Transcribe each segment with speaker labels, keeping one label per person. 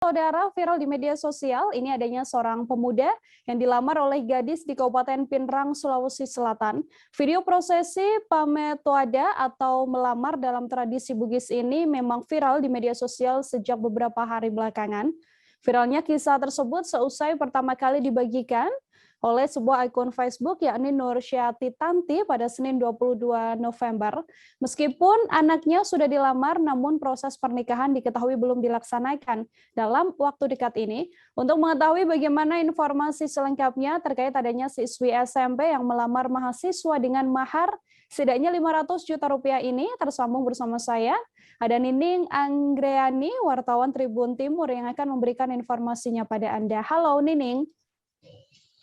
Speaker 1: Saudara, viral di media sosial, ini adanya seorang pemuda yang dilamar oleh gadis di Kabupaten Pinrang, Sulawesi Selatan. Video prosesi pametoada atau melamar dalam tradisi Bugis ini memang viral di media sosial sejak beberapa hari belakangan. Viralnya kisah tersebut seusai pertama kali dibagikan oleh sebuah akun Facebook yakni Nursyati Tanti pada Senin 22 November. Meskipun anaknya sudah dilamar, namun proses pernikahan diketahui belum dilaksanakan dalam waktu dekat ini. Untuk mengetahui bagaimana informasi selengkapnya terkait adanya siswi SMP yang melamar mahasiswa dengan mahar setidaknya 500 juta rupiah ini, tersambung bersama saya, ada Nining Anggreani, wartawan Tribun Timur yang akan memberikan informasinya pada Anda. Halo Nining.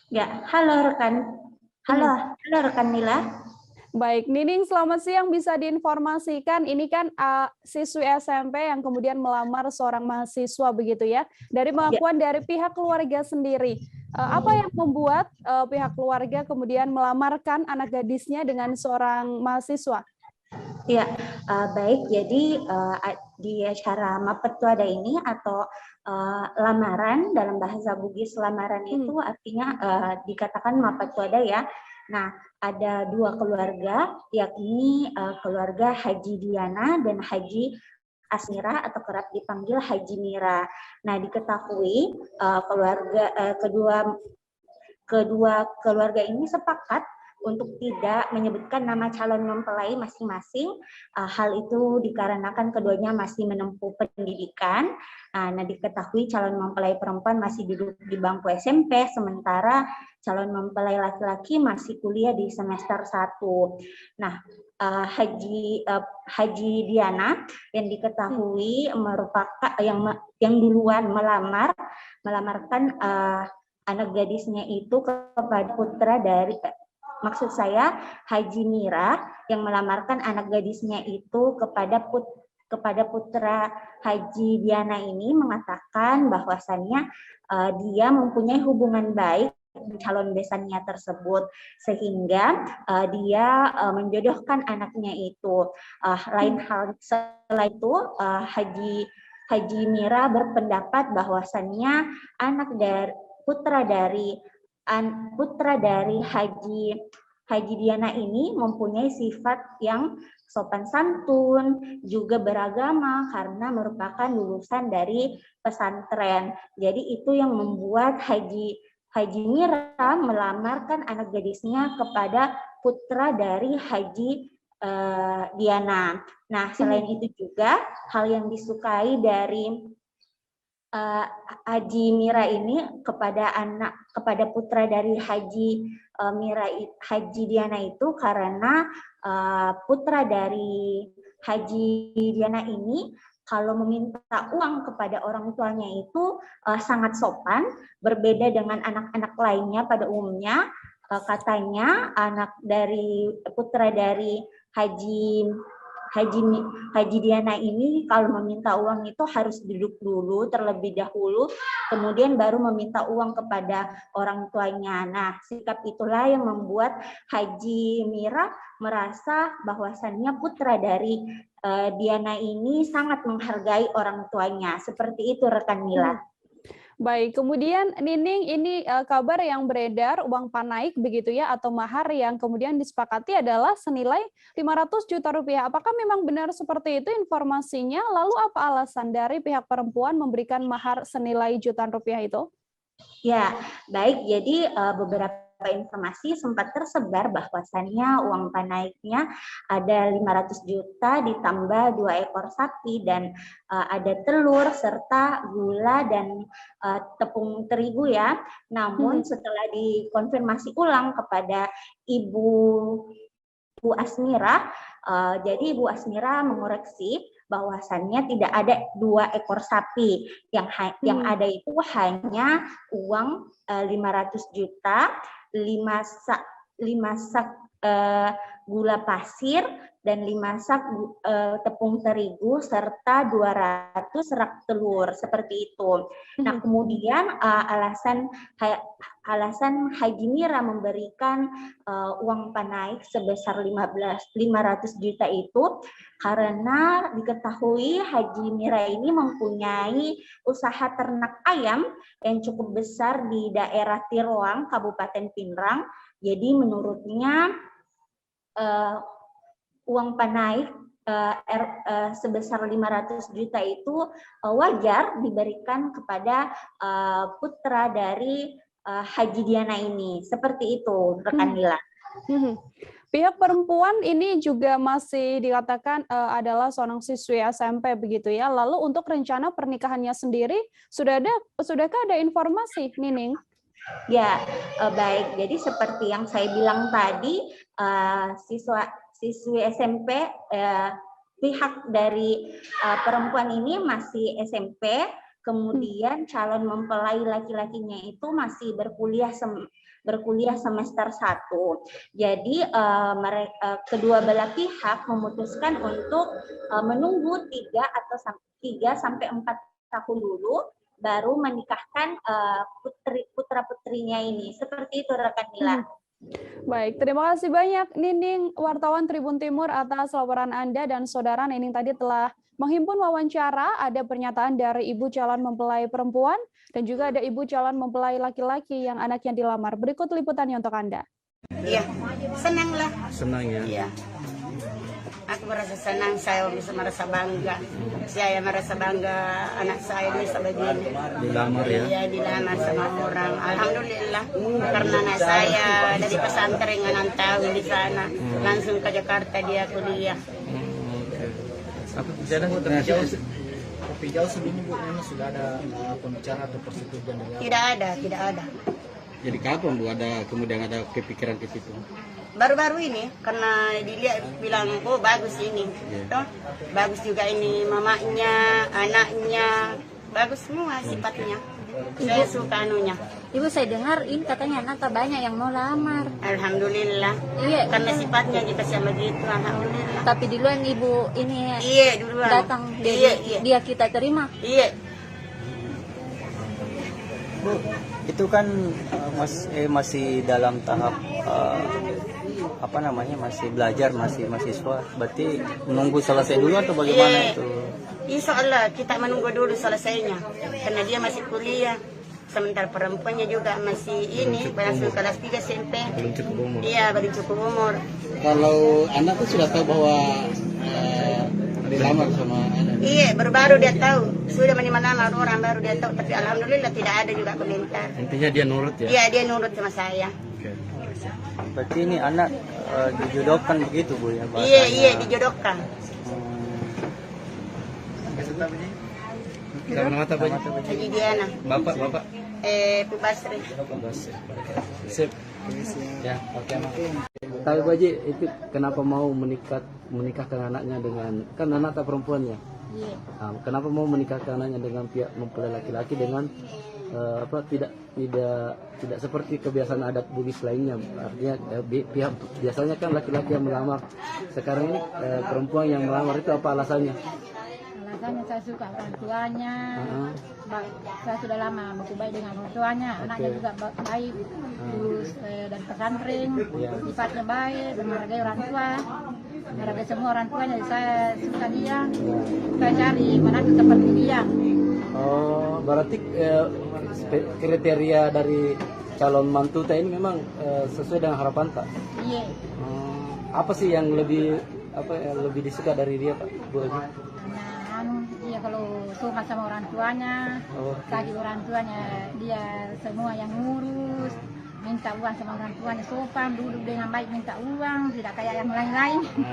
Speaker 2: Ya, halo rekan. Halo rekan Mila.
Speaker 1: Baik, Nining, selamat siang. Bisa diinformasikan, ini kan siswi SMP yang kemudian melamar seorang mahasiswa begitu ya. Dari pengakuan dari pihak keluarga sendiri, apa yang membuat pihak keluarga kemudian melamarkan anak gadisnya dengan seorang mahasiswa?
Speaker 2: Ya, baik. Jadi di acara Mapettuada ini atau lamaran dalam bahasa Bugis, lamaran itu artinya dikatakan Mapettuada ya. Nah, ada dua keluarga, yakni keluarga Haji Diana dan Haji Asmira atau kerap dipanggil Haji Mira. Nah, diketahui kedua keluarga ini sepakat untuk tidak menyebutkan nama calon mempelai masing-masing. Hal itu dikarenakan keduanya masih menempuh pendidikan. Nah, diketahui calon mempelai perempuan masih duduk di bangku SMP, sementara calon mempelai laki-laki masih kuliah di semester 1. Nah, Haji Diana yang diketahui merupakan yang duluan melamarkan anak gadisnya itu kepada putra dari maksud saya Haji Mira yang melamarkan anak gadisnya itu kepada putra Haji Diana ini, mengatakan bahwasannya dia mempunyai hubungan baik dengan calon besannya tersebut, sehingga dia menjodohkan anaknya itu. Lain hal setelah itu Haji Mira berpendapat bahwasannya putra dari Haji Diana ini mempunyai sifat yang sopan santun, juga beragama karena merupakan lulusan dari pesantren. Jadi itu yang membuat Haji Mira melamarkan anak gadisnya kepada putra dari Haji Diana. Nah, selain itu juga hal yang disukai dari Haji Mira ini kepada putra dari Haji Diana itu karena putra dari Haji Diana ini kalau meminta uang kepada orang tuanya itu sangat sopan, berbeda dengan anak-anak lainnya pada umumnya. Katanya putra dari Haji Diana ini kalau meminta uang itu harus duduk dulu terlebih dahulu, kemudian baru meminta uang kepada orang tuanya. Nah, sikap itulah yang membuat Haji Mira merasa bahwasannya putra dari Diana ini sangat menghargai orang tuanya. Seperti itu rekan Mila.
Speaker 1: Baik, kemudian Nining, ini kabar yang beredar uang panaik begitu ya atau mahar yang kemudian disepakati adalah senilai 500 juta rupiah. Apakah memang benar seperti itu informasinya? Lalu apa alasan dari pihak perempuan memberikan mahar senilai jutaan rupiah itu?
Speaker 2: Ya, baik. Jadi beberapa informasi sempat tersebar bahwasannya uang panaiknya ada 500 juta ditambah 2 ekor sapi dan ada telur serta gula dan tepung terigu ya. Namun setelah dikonfirmasi ulang kepada Ibu Asmira, jadi Ibu Asmira mengoreksi bahwasannya tidak ada 2 ekor sapi, yang ada itu hanya uang 500 juta, 5 sak gula pasir, dan 5 sak tepung terigu, serta 200 rak telur, seperti itu. Nah, kemudian alasan Haji Mira memberikan uang panaik sebesar 500 juta itu karena diketahui Haji Mira ini mempunyai usaha ternak ayam yang cukup besar di daerah Tiroang, Kabupaten Pinrang. Jadi menurutnya uang panaik sebesar 500 juta itu wajar diberikan kepada putra dari Haji Diana ini. Seperti itu, rekan Mila.
Speaker 1: Pihak perempuan ini juga masih dikatakan adalah seorang siswi SMP begitu ya. Lalu untuk rencana pernikahannya sendiri sudahkah ada informasi, Nining?
Speaker 2: Ya, baik. Jadi seperti yang saya bilang tadi, siswi SMP, pihak dari perempuan ini masih SMP, kemudian calon mempelai laki-lakinya itu masih berkuliah semester 1. Jadi kedua belah pihak memutuskan untuk menunggu 3 sampai 4 tahun dulu baru menikahkan putra-putrinya ini. Seperti itu, rekan Mila.
Speaker 1: Baik, terima kasih banyak Nining, wartawan Tribun Timur, atas laporan Anda. Dan saudara, Nining tadi telah menghimpun wawancara, ada pernyataan dari ibu calon mempelai perempuan dan juga ada ibu calon mempelai laki-laki yang anaknya dilamar. Berikut liputannya untuk Anda.
Speaker 3: Iya, senanglah.
Speaker 4: Senang ya?
Speaker 3: Iya. Aku merasa senang, saya bisa merasa bangga. Saya merasa bangga anak saya bisa begini.
Speaker 4: Dilamar ya?
Speaker 3: Iya, dilamar sama orang. Alhamdulillah, karena anak saya dari pesantren nggak tahu di sana, langsung ke Jakarta dia kuliah.
Speaker 4: Apa kejadian ternyata?
Speaker 5: Tapi jauh sebelumnya Bu, memang sudah ada pembicaraan atau persetujuan dengan
Speaker 3: Tidak ada.
Speaker 4: Jadi kapan Bu kemudian ada kepikiran ke situ?
Speaker 3: Baru-baru ini, karena dilihat bilang, oh bagus ini. Toh, bagus juga ini mamanya, anaknya, bagus semua sifatnya. Saya suka anunya.
Speaker 6: Ibu, saya dengar ini katanya anak banyak yang mau lamar.
Speaker 3: Alhamdulillah.
Speaker 6: Iya.
Speaker 3: Karena sifatnya kita sama gitu, alhamdulillah.
Speaker 6: Tapi duluan ibu ini
Speaker 3: Iya, duluan.
Speaker 6: datang,
Speaker 3: Iya.
Speaker 6: dia kita terima.
Speaker 3: Iya.
Speaker 7: Bu, itu kan masih dalam tahap masih belajar, masih mahasiswa. Berarti menunggu selesai dulu atau bagaimana itu?
Speaker 3: Insya Allah kita menunggu dulu selesainya, karena dia masih kuliah. Sementara perempuannya juga masih masuk kelas 3 SMP.
Speaker 4: Belum cukup umur.
Speaker 3: Iya, belum cukup umur.
Speaker 4: Kalau anak tuh sudah tahu bahwa dilamar sama anak?
Speaker 3: Iya, baru dia tahu. Sudah melamar orang baru dia tahu. Tapi alhamdulillah tidak ada juga komentar.
Speaker 4: Intinya dia nurut ya?
Speaker 3: Iya, dia nurut sama saya.
Speaker 4: Oke.
Speaker 7: Berarti ini anak dijodohkan begitu Bu ya?
Speaker 3: Iya, dijodohkan.
Speaker 4: Siapa nama Pak?
Speaker 3: Haji Diana.
Speaker 4: Bapak?
Speaker 3: Bu Basri.
Speaker 4: Sip. Ya, oke. Tapi Pak Haji, itu kenapa mau menikahkan anaknya dengan, kan anak tak perempuan ya?
Speaker 6: Iya.
Speaker 4: Nah, kenapa mau menikahkan anaknya dengan pihak mempelai laki-laki dengan tidak seperti kebiasaan adat Bugis lainnya? Artinya pihak biasanya kan laki-laki yang melamar, sekarang ini perempuan yang melamar, itu apa alasannya?
Speaker 6: Alasannya saya suka orang tuanya. Saya sudah lama berbaik dengan orang tuanya. Anaknya juga baik, lulus dari pesantren, sifatnya baik, menghargai orang tua, menghargai semua orang tuanya. Saya suka dia. Saya cari menantu seperti dia.
Speaker 4: Oh, berarti kriteria dari calon mantu ini memang sesuai dengan harapan tak?
Speaker 6: Iya.
Speaker 4: Apa sih yang lebih disuka dari dia, Pak? Bu Haji?
Speaker 6: Dia kalau suka sama orang tuanya, kaki orang tuanya, dia semua yang ngurus, minta uang sama orang tuanya, sopan, duduk dengan baik minta uang, tidak kayak yang lain-lain.